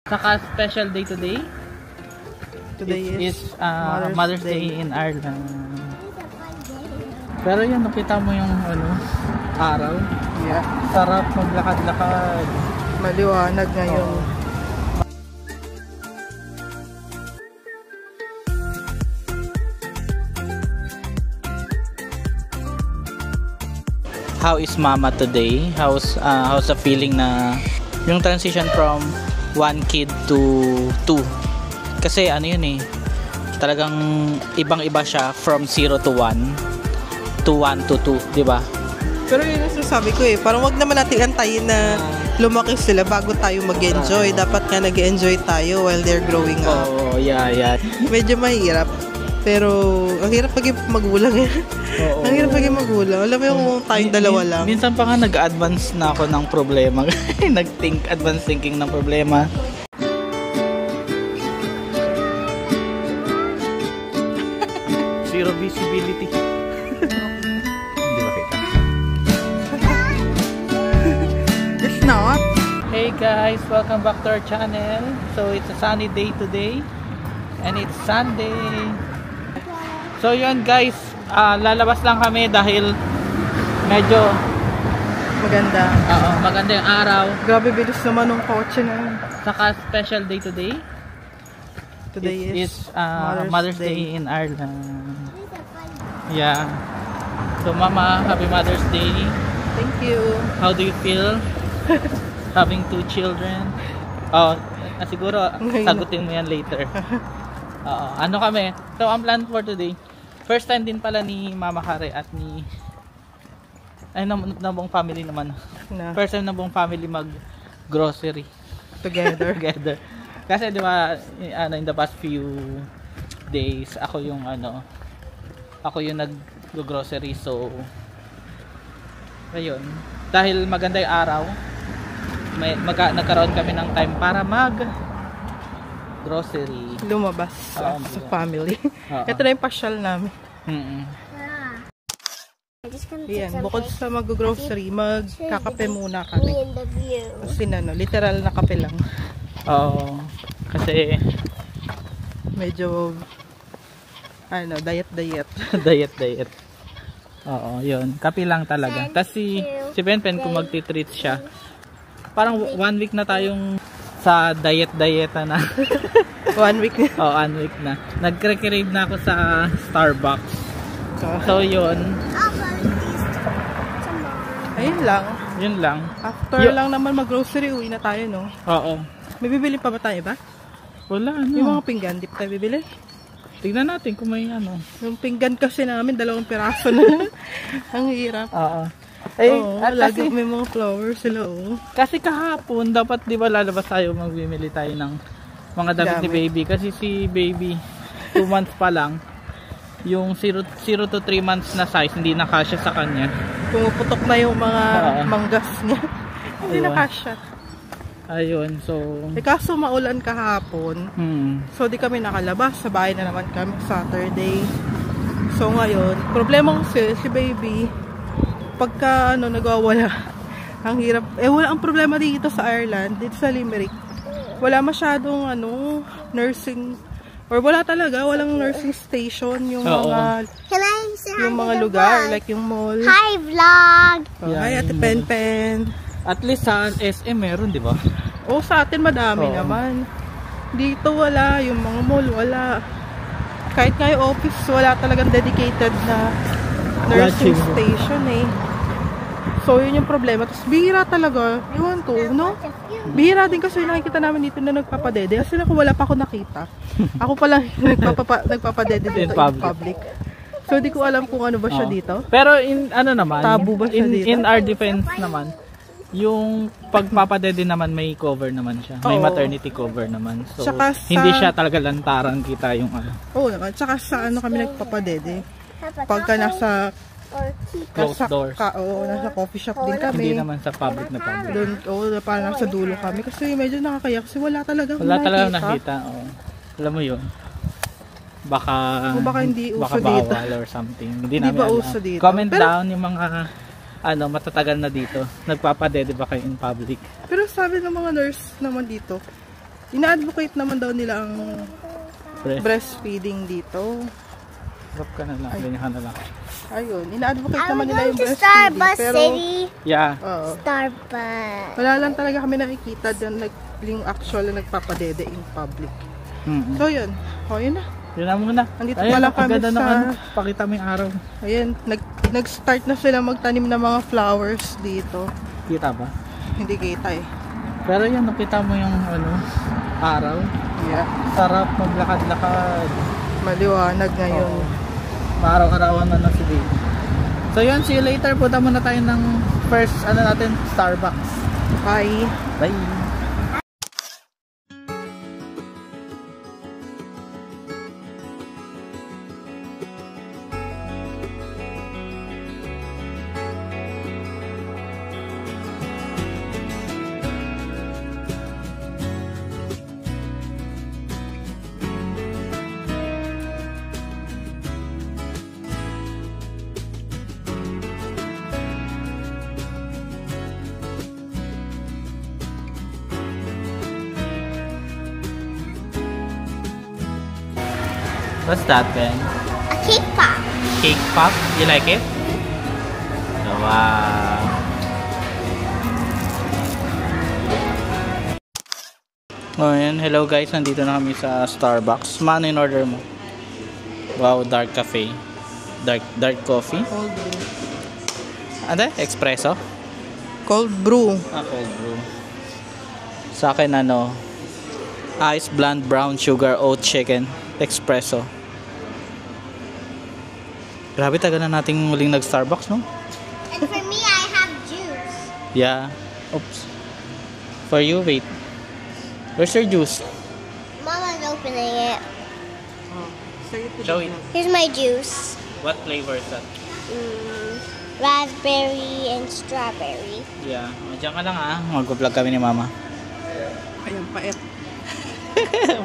Saka special day today. Today is Mother's Day in Ireland. Pero yun, nakita mo yung araw. Yeah. Sarap maglakad-lakad. Maliwanag ngayon. How is Mama today? How's the feeling na yung transition from one kid to two? Kasi yun talagang ibang-iba siya from 0 to 1 to 1 to 2, di ba? Pero yun ang sasabi ko parang wag naman natin antayin na lumaki sila bago tayo mag-enjoy. Dapat nga nag-enjoy tayo while they're growing up. Oh, yeah. Medyo mahirap. Pero ang hirap pag magulang ang hirap pag magulang. Alam mo yung tayong dalawa lang. Minsan pa nga nag-advance na ako ng problema. Advanced thinking ng problema. Zero visibility. Hindi ba kita? It's not. Hey guys, welcome back to our channel. So it's a sunny day today. And it's Sunday. So yun guys, lalabas lang kami dahil medyo maganda. Maganda yung araw. Grabe bilis naman ng kotse na yun. Saka special day today. Today is Mother's Day in Ireland. Yeah. So Mama, happy Mother's Day. Thank you. How do you feel having 2 children? Siguro sagutin mo yan later. Ano kami? So ang plan for today, first time din pala ni Mama Kare at ni na buong family naman. First time na buong family mag grocery together. Kasi di ba in the past few days ako yung nag-grocery, so ayun. Dahil maganda yung araw, nagkaroon kami ng time para grocery. Lumabas sa family. Ito na yung pasyal namin. Yan, bukod sa mag-grocery, magkakape muna kami. Kasi literal na kape lang. Kasi medyo diet. diet. Yun. Kape lang talaga. Tapos si Penpen kung magti-treat siya, parang 1 week na tayong sa diet na. 1 week na. 1 week na. Nagre-crave na ako sa Starbucks. So yun. Ayun lang. Yun lang. After lang naman mag-grocery, uwi na tayo, no? Oo. May bibili pa ba tayo ba? Wala, Yung mga pinggan, di pa tayo bibili? Tignan natin kung may Yung pinggan kasi namin, 2 piraso na. Ang hirap. Lagi may mga flowers sila, Kasi kahapon, dapat di ba lalabas tayo, magbimili tayo ng mga damit ni baby. Kasi si baby, 2 months pa lang. Yung 0 to 3 months na size, hindi na kasya sa kanya. Pumuputok na yung mga manggas niya. Hindi na kasya. Ayun, so kaso maulan kahapon. So di kami nakalabas. Sa bahay na naman kami Saturday. So ngayon, problema kasi si baby, pagka nagwawala, ang hirap. Wala ang problema dito sa Ireland, dito sa Limerick. Wala masyadong nursing, or walang nursing station yung mga lugar, like yung mall. Hi vlog. Hi Ate Penpen. At least sa SM meron, di ba? Sa atin madami naman. Dito wala, yung mga mall wala. Kahit nga yung office, wala talagang dedicated na nursing station So yun yung problema. Tapos bihira talaga, iwan ko, no? Bihira din kasi nakikita namin dito na nagpapadede. Kasi wala pa ako nakita. Ako pa lang nagpapadede dito in public. So di ko alam kung ano ba siya dito. Pero naman, tabu ba siya dito? In our defense naman, yung pagpapadede naman may cover naman siya. May maternity cover naman. So hindi siya talaga lantaran kita yung naman. Tsaka sa kami nagpapadede. Pagka nasa closed doors. Nasa coffee shop din kami. Hindi naman sa public na public. Doon, parang nasa dulo kami. Kasi medyo nakakaya kasi wala talaga nakita. Alam mo yun. Baka hindi uso baka dito. Bawal or something. Hindi ba namin uso dito? Comment down yung mga matatagal na dito. Nagpapadede ba kayo in public? Pero sabi ng mga nurse naman dito, Ina-advocate naman daw nila ang breastfeeding dito. Drop ka na lang, ganyan ka na lang. Ayun, ina-advocate naman nila yung breastfeeding. Starbucks Pero, City. Yeah. Starbucks. wala lang talaga kami nakikita dyan yung actual na nagpapadede in public. So yun, yun na. Yun na muna. Andito pa lang kami ganda sa... pakita mo yung araw. Ayan, nag-start na sila magtanim ng mga flowers dito. Kita ba? Hindi kita eh. Pero yan, nakita mo yung araw. Yeah. Sarap maglakad-lakad. Maliwanag ngayon. Maaraw-arawan na si Baby. So yun, see you later. Punta muna tayo ng first, natin, Starbucks. Bye. Bye! What's that, Ben? A cake pop. Cake pop? You like it? Wow! Oh, yan. Hello guys, nandito na kami sa Starbucks. Ano in order mo? Wow, dark cafe. Dark coffee? Cold brew. Ano? Espresso? Cold brew. Cold brew. Sa akin ice blonde brown sugar oat chicken espresso. Grabe, tagal na nating muling nag-Starbucks, no? And for me, I have juice. Yeah. Oops. For you, wait. Where's your juice? Mama's opening it. Show it. Here's my juice. What flavor is that? Raspberry and strawberry. Yeah. Diyan ka lang mag-vlog kami ni Mama. Ayan, pait.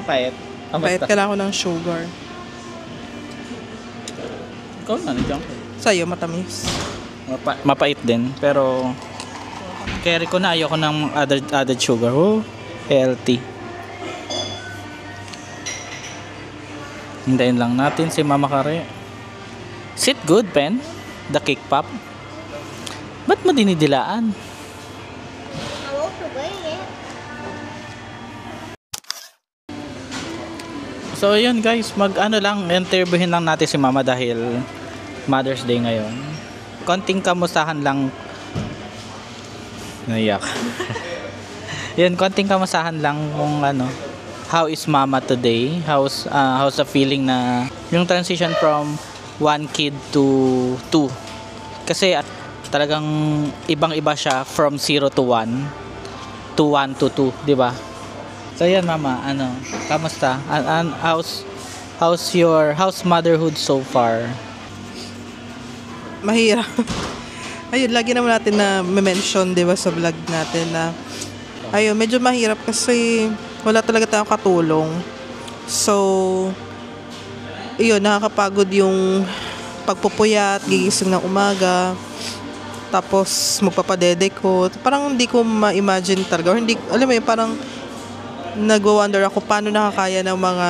Pait. Pait, kailangan ko ng sugar. Ikaw na, nandiyan ko. Sa'yo, matamis. Mapait din, pero carry ko na, ayoko ng added sugar. Healthy. Hintayin lang natin si Mama Kare. Sit good, Pen. The cake pop. Ba't mo dinidilaan? I won't forget it. So yun guys, interviewin lang natin si Mama dahil Mother's Day ngayon. Konting kamustahan lang. Naiyak. Yun, konting kamustahan lang kung how is Mama today? How's the feeling na yung transition from one kid to two? Kasi talagang ibang-iba siya from 0 to 1 to 1 to 2, di ba? So yan Mama, kamusta? How's motherhood so far? Mahirap. Ayun, lagi naman natin na mention, di ba, sa vlog natin na ayun, medyo mahirap kasi wala talaga tayong katulong. So, ayun, nakakapagod yung pagpupuyat, gigising ng umaga, tapos magpapadede ko. Parang hindi ko ma-imagine talaga. Hindi, alam mo yun, parang nag-wonder ako paano nakakaya ng mga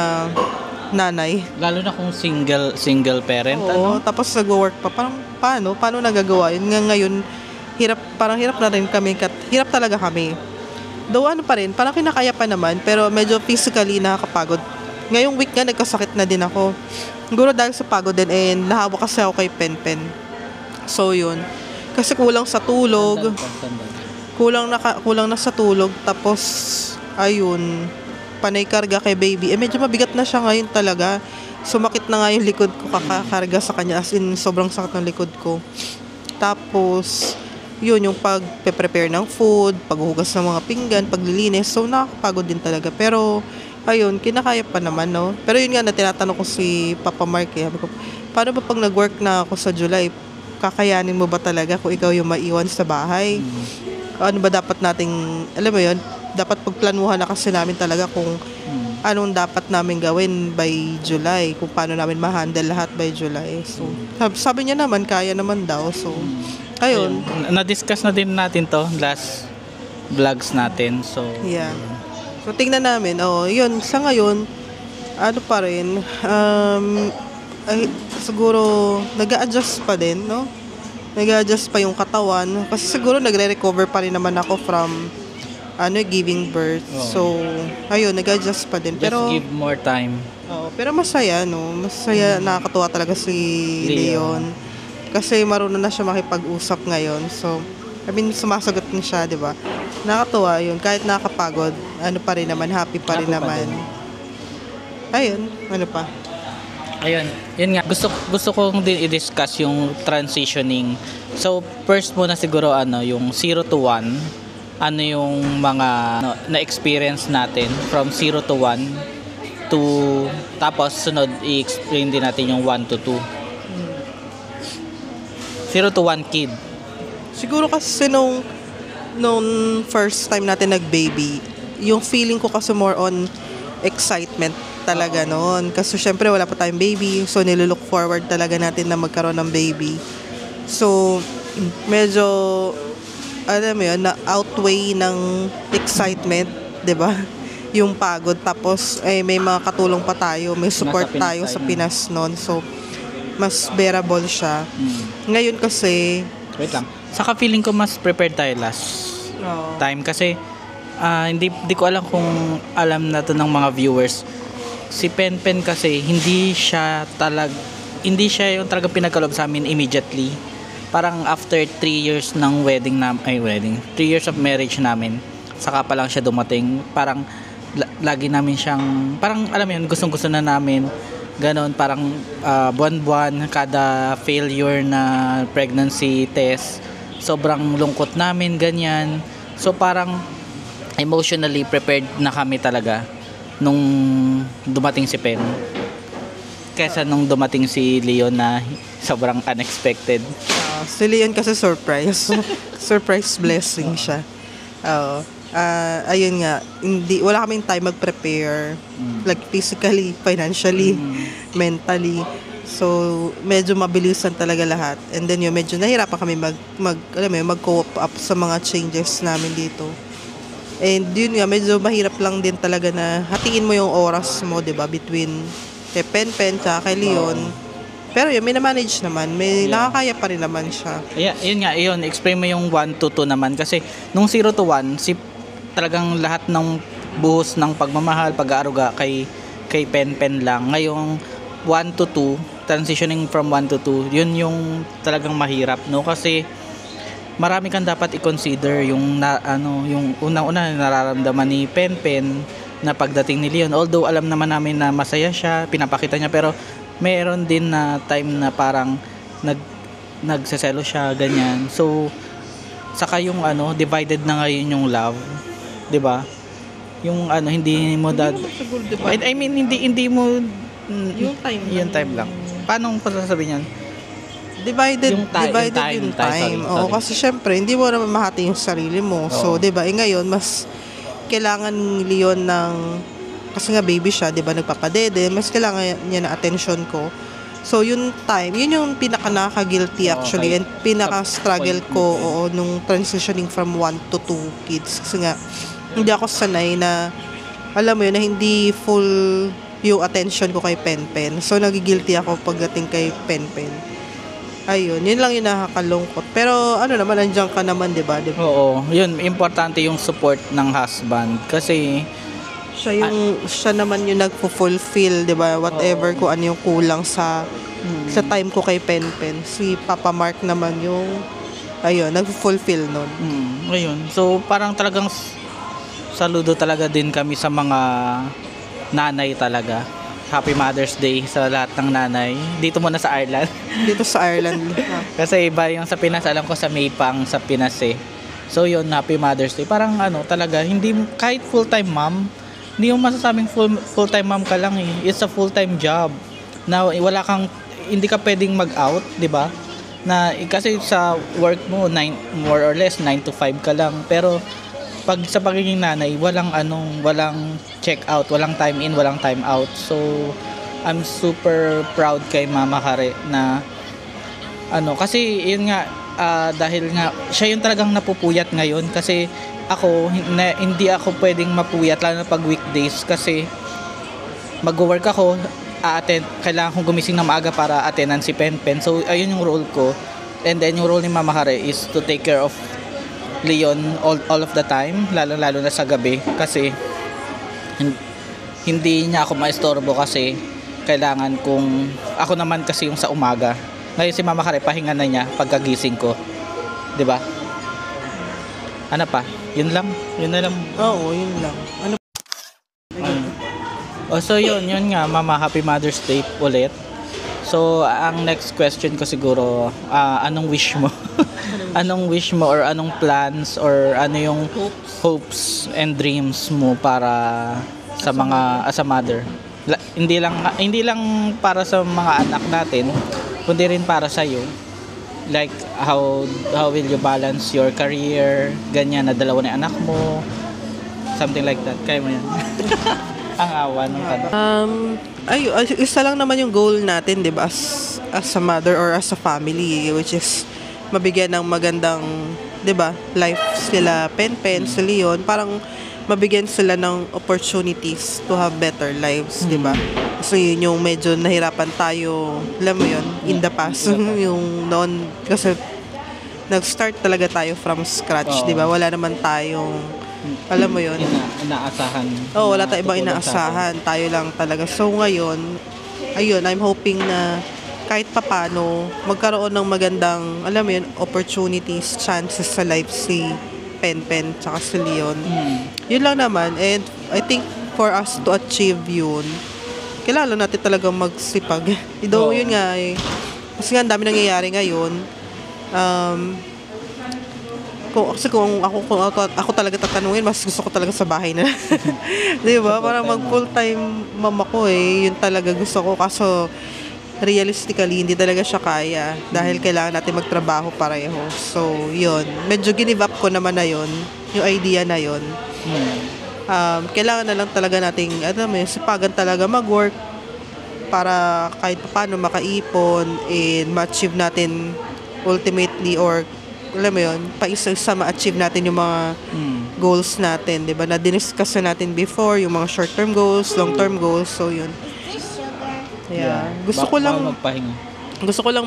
nanay. Lalo na kung single parent, Oo, tapos nag-work pa. Parang paano nagagawa yun? Ngayon, parang hirap na rin kami. Hirap talaga kami. Though pa rin, parang kinakaya pa naman, pero medyo physically nakakapagod. Ngayong week nga, nagkasakit na din ako. Siguro dahil sa pagod din, nahawa kasi ako kay Pen. So, yun. Kasi kulang sa tulog. Kulang na sa tulog. Tapos, ayun, panay karga kay baby. Medyo mabigat na siya ngayon talaga. Sumakit na nga yung likod ko kakakarga sa kanya. As in, sobrang sakit ng likod ko. Tapos, yun, yung pag-prepare ng food, paghuhugas ng mga pinggan, paglilinis. So, nakakapagod din talaga. Pero, ayun, kinakaya pa naman, no? Pero yun nga, tinatanong ko si Papa Mark, sabi ko, paano ba pag nag-work na ako sa July, kakayanin mo ba talaga kung ikaw yung maiwan sa bahay? Ano ba dapat nating, alam mo yun, dapat pagplanuhan na kasi namin talaga kung anong dapat namin gawin by July, kung paano namin ma-handle lahat by July. So, sabi niya naman, kaya naman daw. So, ayun. Na-discuss na din natin to last vlogs natin. So, yeah. So, tingnan namin. Yun, sa ngayon, ano pa rin, ay, siguro, nag-a-adjust pa din, no? Nag-a-adjust pa yung katawan. Kasi siguro, nagre-recover pa rin naman ako from, giving birth. So, ayun, nag-a-adjust pa din. Just Pero, give more time. pero masaya, no? Masaya, nakakatuwa talaga si Leon. Kasi marunong na siya makipag-usap ngayon. So, sumasagot na siya, di ba? Nakakatuwa yun. Kahit nakakapagod, pa rin naman, happy pa rin Happy pa naman. din. Ayun, ano pa? Ayun, yun nga. Gusto kong din i-discuss yung transitioning. So, first muna siguro yung 0 to 1. Ano yung mga na-experience natin from 0 to 1 to tapos sunod i-explain din natin yung 1 to 2. 0 to 1 kid. Siguro kasi nung first time natin nag-baby, yung feeling ko kasi more on excitement talaga noon. Kasi syempre wala pa tayong baby, so nilook forward talaga natin na magkaroon ng baby. So, medyo, alam mo yun, na-outweigh ng excitement, di ba? Yung pagod. Tapos, may mga katulong pa tayo, may support tayo sa Pinas noon. So, mas bearable siya. Ngayon kasi, Wait lang. Saka feeling ko mas prepared tayo last time kasi hindi ko alam kung alam na to ng mga viewers. Si Penpen kasi hindi siya yung talagang pinagkalob sa amin immediately. Parang after 3 years ng 3 years of marriage namin, saka pa lang siya dumating. Parang lagi namin siyang, parang alam mo yun, gustong-gusto na namin. Ganon, parang buwan-buwan, kada failure na pregnancy test, sobrang lungkot namin, ganyan. So parang emotionally prepared na kami talaga nung dumating si Pen. Kesa nung dumating si Leon na sobrang unexpected. Si Leon kasi surprise. Surprise blessing siya. Ayun nga, wala kaming time mag-prepare. Like physically, financially, mentally. So, medyo mabilisan talaga lahat. And then yun, medyo nahirapan kami mag-cope up sa mga changes namin dito. And yun nga, medyo mahirap lang din talaga na hatiin mo yung oras mo, diba? Between kay Penpen tsaka kay Leon. Pero yun, may na-manage naman. May nakakaya pa rin naman siya. Yeah, yun, explain mo yung 1 to 2 naman. Kasi nung 0 to 1, talagang lahat ng buhos ng pagmamahal, pag-aaruga kay Penpen lang. Ngayong 1 to 2, transitioning from 1 to 2, yun yung talagang mahirap, no? Kasi marami kang dapat i-consider yung yung unang-una nararamdaman ni Penpen na pagdating ni Leon. Although alam naman namin na masaya siya, pinapakita niya, pero meron din na time na parang nagseselo siya, ganyan. So saka yung divided na ngayon yung love, 'di ba? Yung hindi mo I mean hindi mo yung time lang. Paano ko sasabihin yan? Divided yung time. Sorry. Oo, kasi syempre hindi mo naman mahati yung sarili mo. So, 'di ba? Ngayon mas kailangan ni Leon ng, kasi nga baby siya, 'di ba, nagpapadede, mas kailangan niya na attention ko. So, yun yung pinaka nakaka-guilty actually, and pinaka-struggle ko nung transitioning from 1 to 2 kids. Kasi nga, hindi ako sanay na, alam mo yun, na hindi full yung attention ko kay Penpen. So, nagigilty ako pagdating kay Penpen. Ayun, yun lang yung nakakalungkot. Pero, naman, nandiyan ka naman, di ba? Oo, yun, importante yung support ng husband. Kasi, siya naman yung nagpo-fulfill, 'di ba? Whatever kung ano yung kulang sa time ko kay Penpen. Si Papa Mark naman yung nagpo-fulfill nun. Ayun. So parang talagang saludo talaga din kami sa mga nanay talaga. Happy Mother's Day sa lahat ng nanay. Dito muna sa Ireland. Dito sa Ireland. Kasi iba yung sa Pinas, alam ko sa Maypang sa Pinas eh. So yun, Happy Mother's Day. Parang talaga, hindi kahit full-time mom, hindi mo masasabing full-time mom ka lang eh. It's a full-time job. Na hindi ka pwedeng mag-out, 'di ba? Na kasi sa work mo more or less 9 to 5 ka lang. Pero pag sa pagiging nanay, walang check out, walang time in, walang time out. So I'm super proud kay Mama Kare na kasi yun nga, dahil nga siya yung talagang napupuyat ngayon kasi ako hindi ako pwedeng mapuyat lalo na pag weekdays kasi mag-work ako, kailangan kong gumising na maaga para attendan si Penpen. So ayun yung role ko. And then yung role ni Mama Kare is to take care of Leon all of the time, lalo na sa gabi kasi hindi niya ako maistorbo kasi kailangan kong ako naman kasi yung sa umaga. Ngayon si Mama Kare pahinga na niya pagkagising ko. 'Di ba? Ano pa? Yun lang. Yun na lang. Oo, yun lang. Ano? So yun nga Mama, Happy Mother's Day ulit. So ang next question ko siguro, anong wish mo? Anong wish mo or anong plans or ano yung hopes and dreams mo para sa mga as a mother? Hindi lang para sa mga anak natin, kundi rin para sa iyo. Like how will you balance your career, ganyan na dalawa na anak mo, something like that. Kaya mo yan. Ang awa ng isa lang naman yung goal natin, 'di ba? As a mother or as a family, which is mabigyan ng magandang, 'di ba, life sila Penpen, si Leon, parang mabigyan sila ng opportunities to have better lives, 'di ba? So yun yung medyo nahirapan tayo, alam mo yun, in the past. Yung noon kasi nag-start talaga tayo from scratch, 'di ba? Wala naman tayong, alam mo yun, inaasahan. Wala tayong ibang inaasahan. Tayo lang talaga. So ngayon, ayun, I'm hoping na kahit papano magkaroon ng magandang, alam mo yun, opportunities, chances sa life si Penpen tsaka si Leon. Yun lang naman. And I think for us to achieve yun, kailangan natin talagang magsipag. Yun nga eh. Kasi nga, ang dami nangyayari ngayon. Kung ako talaga tatanungin, mas gusto ko talaga sa bahay na. 'Di ba? Parang mag full-time mama ko eh. Yun talaga gusto ko. Kaso realistically, hindi talaga siya kaya dahil kailangan natin magtrabaho pareho. So, yun. Medyo give up ko naman na yun. Yung idea na yun. Kailangan na lang talaga nating, sipagan talaga mag-work para kahit paano makaipon and ma-achieve natin ultimately or alam mo yun, paisa-isa ma-achieve natin yung mga goals natin, di ba? Na diniscuss natin before, yung mga short-term goals, long-term goals, so yun. Yeah. Gusto ko lang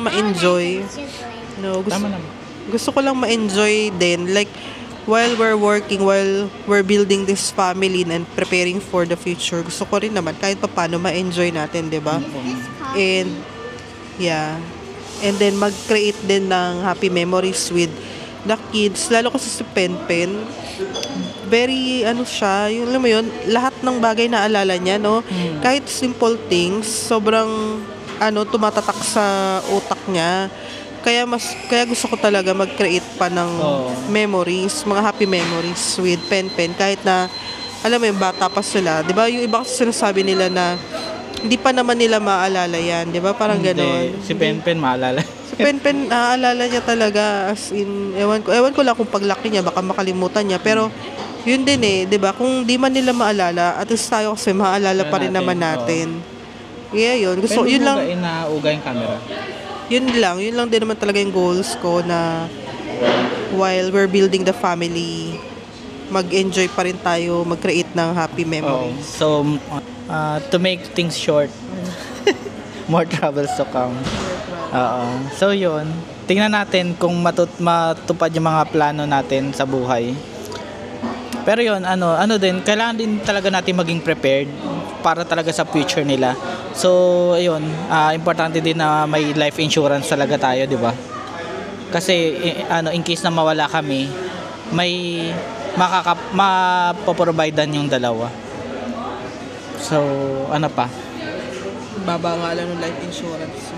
ma-enjoy. Gusto ko lang ma-enjoy din. Like, while we're working, while we're building this family and preparing for the future, gusto ko rin naman kahit paano ma-enjoy natin, di ba? And, yeah. And then mag-create din ng happy memories with the kids. Lalo kasi si Penpen, very siya, yung alam mo yun, lahat ng bagay na alala niya, no? Kahit simple things, sobrang tumatatak sa utak niya. Kaya gusto ko talaga mag-create pa ng memories, mga happy memories with Penpen kahit na alam mo yung bata pa sila. 'Di ba? Yung iba kasi sinasabi nila na hindi pa naman nila maalala yan, di ba? Parang gano'n. Si Penpen maalala. Si Penpen, naaalala niya talaga. As in, ewan ko lang kung paglaki niya, baka makalimutan niya. Pero, yun din eh, di ba? Kung di man nila maalala, at least tayo kasi maalala pa rin naman natin. Kaya yun. Gusto, yun lang. Inauga yung camera. Yun lang din naman talaga yung goals ko na while we're building the family, mag-enjoy pa rin tayo, mag-create ng happy memories. So, to make things short, more troubles to come. So yun, tingnan natin kung matupad yung mga plano natin sa buhay. Pero yun, din, kailangan din talaga natin maging prepared para talaga sa future nila. So ayun, importante din na may life insurance talaga tayo, di ba? Kasi in case na mawala kami, may mapoprovidean yung dalawa. So, ano pa? Baba nga lang ng life insurance.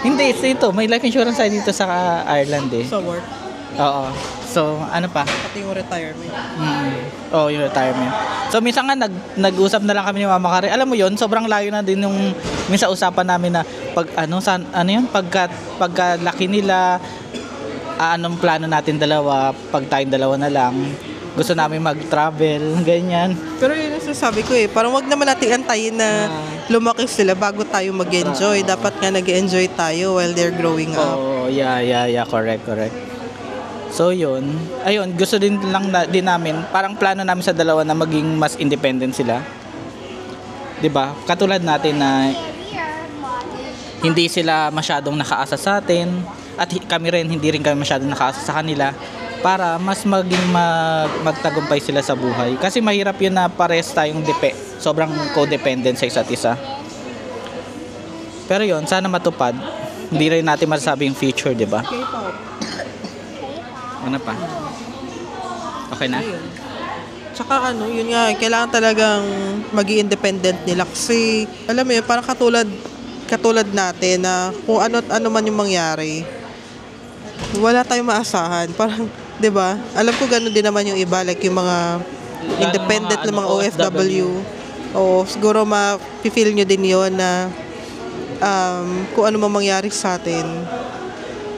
Hindi, ito. May life insurance tayo dito sa Ireland eh. Sa work? Oo. So, ano pa? Pati yung retirement. Yung retirement. So, minsan nga nag-usap na lang kami ni Mama Kare. Alam mo yun, sobrang layo na din yung minsan usapan namin na pagka laki nila, anong plano natin dalawa, pag tayong dalawa na lang. gusto namin mag-travel, ganyan. Pero yun ang sasabi ko parang wag naman natin antayin na lumaki sila bago tayo mag-enjoy. Dapat nga nag-enjoy tayo while they're growing up. Oh, yeah, correct. So yun, ayun, gusto din lang din namin, parang plano namin sa dalawa na maging mas independent sila. 'Di ba? Katulad natin na hindi sila masyadong nakaasa sa atin at kami rin hindi rin kami masyadong nakaasa sa kanila para mas maging magtagumpay sila sa buhay. Kasi mahirap yun na pares tayong sobrang codependent sa isa't isa. Pero yun, sana matupad. Hindi rin natin masasabi yung future, di ba? K-pop. Ano pa? Okay na? Ayun. Tsaka yun nga, kailangan talagang maging independent nila kasi alam mo yun, parang katulad natin na kung ano man yung mangyari, wala tayong maasahan. Parang, 'di ba? Alam ko ganun din naman yung iba, like yung mga independent na mga OFW. O siguro ma-feel nyo din yon na kung ano man mangyari sa atin.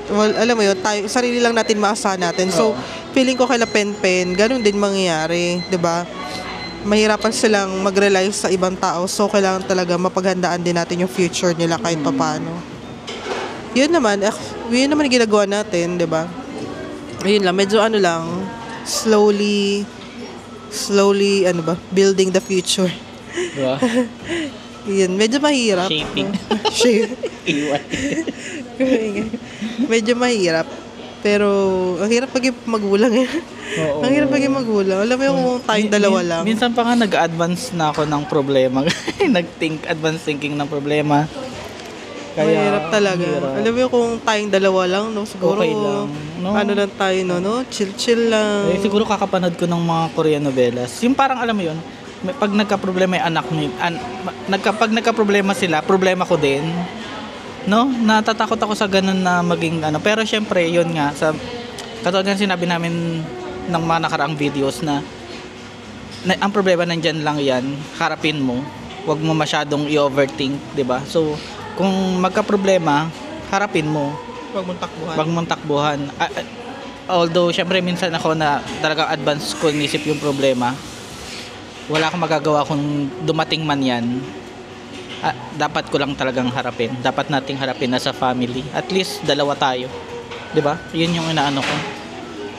Well, alam mo yun, tayo, sarili lang natin maasahan natin. So, feeling ko kay Pen, ganun din mangyayari, 'di ba? Mahirapan silang mag-rely sa ibang tao. So, kailangan talaga mapaghandaan din natin yung future nila kahit papaano. Yun naman yung ginagawa natin, 'di ba? Ayun lang, medyo slowly building the future. Diba? Yun, medyo mahirap. Shaping. Medyo mahirap. Pero, ang hirap maging magulang Oo. Ang hirap maging magulang. Alam mo yung tayong dalawa lang. Minsan pa nga nag-advance na ako ng problema. Advanced thinking ng problema. Mahirap talaga. Hirap. Alam mo yung kung tayong dalawa lang, no? Siguro, Okay lang, no? Ano lang tayo, no? Chill lang. Siguro kakapanood ko ng mga Korean novelas. Yung parang alam mo yun, pag nagka-problema yung anak ni, pag nagka-problema sila, problema ko din. No? Natatakot ako sa ganun na maging Pero syempre, yun nga, katulad nga sinabi namin ng mga nakaraang videos na ang problema nandyan lang yan, harapin mo. Huwag mo masyadong i-overthink, 'di ba? So, kung magka-problema, harapin mo. Huwag mong takbuhan. Although, syempre, minsan ako na talagang advance ko inisip yung problema. Wala akong magagawa kung dumating man yan. Dapat ko lang talagang harapin. Dapat nating harapin as a family. At least, dalawa tayo. 'Di ba? Yun yung inaano ko.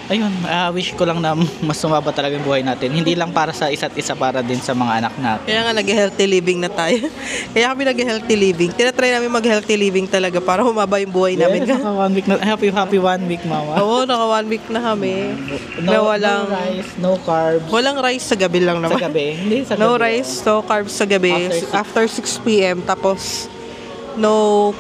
Ayun, wish ko lang na mas sumaba talaga yung buhay natin. Hindi lang para sa isa't isa, para din sa mga anak natin. Kaya nga nag-healthy living na tayo. Kaya kami nag-healthy living. Tinatry namin mag-healthy living talaga para humaba yung buhay namin. Naka 1 week na. Happy 1 week, mama. Oo, naka 1 week na kami. No rice, no carbs. Walang rice sa gabi lang naman. Sa gabi? Hindi, sa gabi. No rice, no carbs sa gabi. After 6 p.m. Tapos, no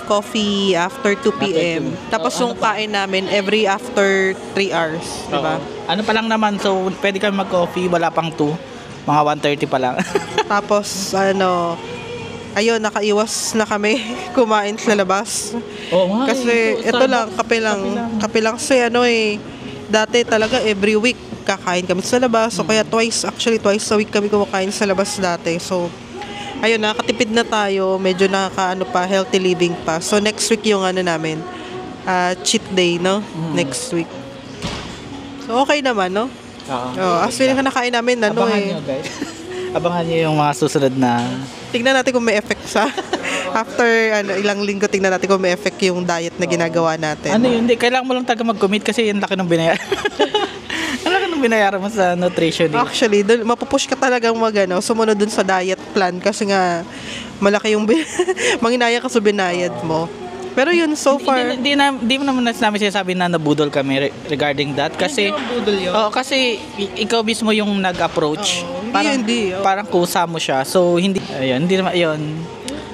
coffee after 2 p.m. Tapos yung kain namin every after 3 hours. Diba? Ano pa lang naman, so pwede kami mag-coffee, wala pang 2. Mga 1:30 pa lang. Tapos, ayun, nakaiwas na kami kumain sa labas. Oo nga. Kasi ito lang, kape lang. Kasi dati talaga every week kakain kami sa labas. So kaya twice a week kami kumakain sa labas dati. So ayun, nakatipid na tayo, medyo healthy living pa. So next week yung namin, cheat day, no? Next week. So okay naman, no? Oo. Actually, nakain namin, Abangan nyo, guys. Abangan nyo yung mga susunod na... Tingnan natin kung may effect sa... After ilang linggo, tingnan natin kung may effect yung diet na ginagawa natin. Hindi. Kailangan mo lang talaga mag-commit kasi yung laki ng binayaran. Ang laki ng binayaran mo sa nutrition. Actually, mapupush ka talagang sumunod dun sa diet plan kasi nga malaki yung manginaya ka sa binayad mo. Pero yun, so far... Hindi mo naman namin sinasabi na nabudol kami regarding that. Kasi... Hindi budol yun. Kasi ikaw mismo yung nag-approach. Hindi. Parang kusa mo siya. So, hindi naman yun.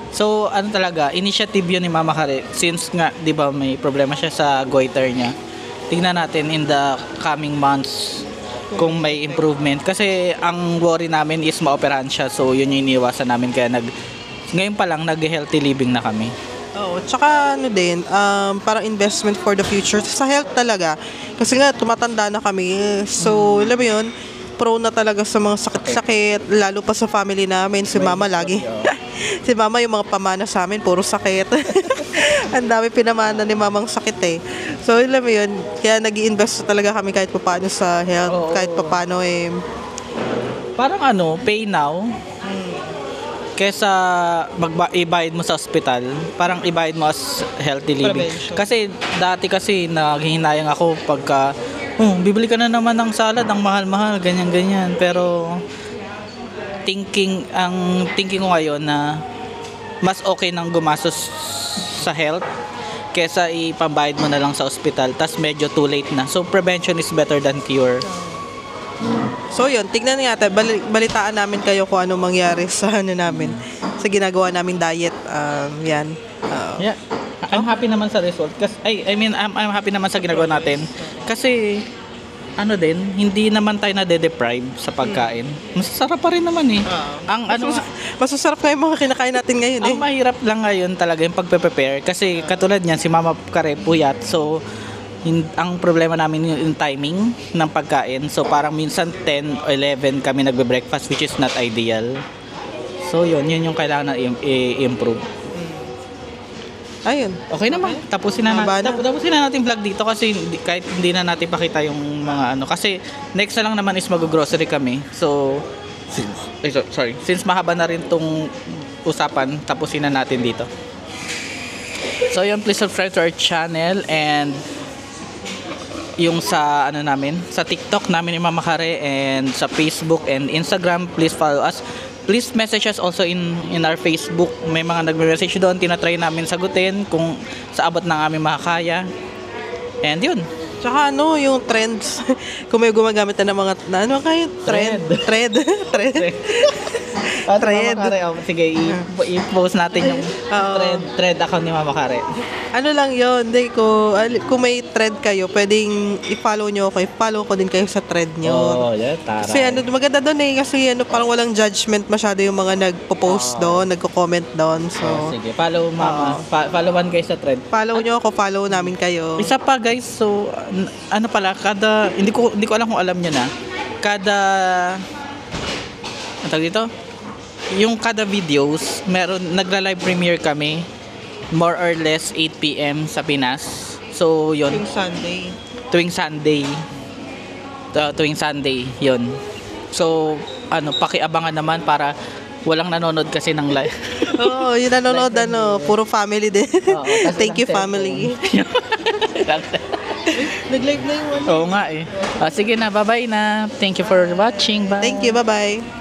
So, talaga, initiative yun ni Mama Kare. Since nga, di ba, may problema siya sa goiter niya. Tingnan natin in the coming months kung may improvement. Kasi ang worry namin is maoperahan siya. So, yun yung iniwasan namin. Kaya ngayon pa lang, nag-healthy living na kami. Oo, tsaka parang investment for the future sa health talaga. Kasi nga, tumatanda na kami. So, alam mo yun, prone na talaga sa mga sakit-sakit, lalo pa sa family namin. Si Mama lagi. Si Mama yung mga pamana sa amin, puro sakit. Ang dami pinamana ni Mamang sakit So, alam mo yun, kaya nag-i-invest talaga kami kahit paano sa health, Oo. kahit paano Parang ano, pay now, kesa ibayad mo sa ospital, parang ibayad mo as healthy living. Prevention. Kasi dati kasi naghihinayang ako pagka, bibili ka na naman ng salad, ang mahal-mahal, ganyan-ganyan. Pero ang thinking ko ngayon na mas okay nang gumastos sa health kesa ipambayad mo na lang sa ospital, tas medyo too late na. So prevention is better than cure. So yun, tignan natin, balitaan namin kayo kung ano mangyari sa ano namin, sa ginagawa naming diet. Yan. Yeah. I'm happy naman sa result. I'm happy naman sa ginagawa natin. Kasi ano din, hindi naman tayo na-deprive sa pagkain. Masasarap pa rin naman eh. Ang ano, Masasarap nga yung mga kinakain natin ngayon ang mahirap lang ngayon talaga yung pagpe-prepare kasi katulad niyan si Mama Kare puyat. So ang problema namin yung timing ng pagkain. So parang minsan 10 o 11 kami nagbe-breakfast, which is not ideal. So yun yung kailangan na i-improve. Ayun. Okay naman. Tapusin na natin vlog dito kasi kahit hindi na natin pakita yung mga ano. Kasi next na lang naman is mag-grocery kami. So, since mahaba na rin tong usapan, tapusin na natin dito. So, yun, please subscribe to our channel and yung sa ano namin, sa TikTok namin ni Mama Kare and sa Facebook and Instagram, please follow us. Please message us also in our Facebook. May mga nagme-message doon, tinatry namin sagutin kung sa abot ng aming makakaya. And yun. Tsaka ano, yung trends. Kung may gumagamit na ng mga, ano kayo? Thread. Thread. Sige, i-post natin yung thread account ni Mama Kare. Ano lang yun, kung may thread kayo, pwedeng i-follow nyo ako. I-follow ko din kayo sa thread nyo. Yeah, taray. Kasi maganda doon kasi parang walang judgment masyado yung mga nagpo-post doon, nagko-comment doon. So, sige, follow Mama. Followan kayo sa thread. Follow nyo ako, follow namin kayo. Isa pa guys, so ano pala, hindi ko alam kung alam nyo na. Ano tawag dito? Yung kada videos, nagla-live premiere kami more or less 8 PM sa Pinas. So, yun. Tuwing Sunday, yun. So, pakiabangan naman para walang nanonood kasi ng live. Oo, yung nanonood, puro family din. Thank you, family. Nag-live na yung Oo nga eh. Sige na, bye-bye na. Thank you for watching. Bye. Thank you, bye-bye.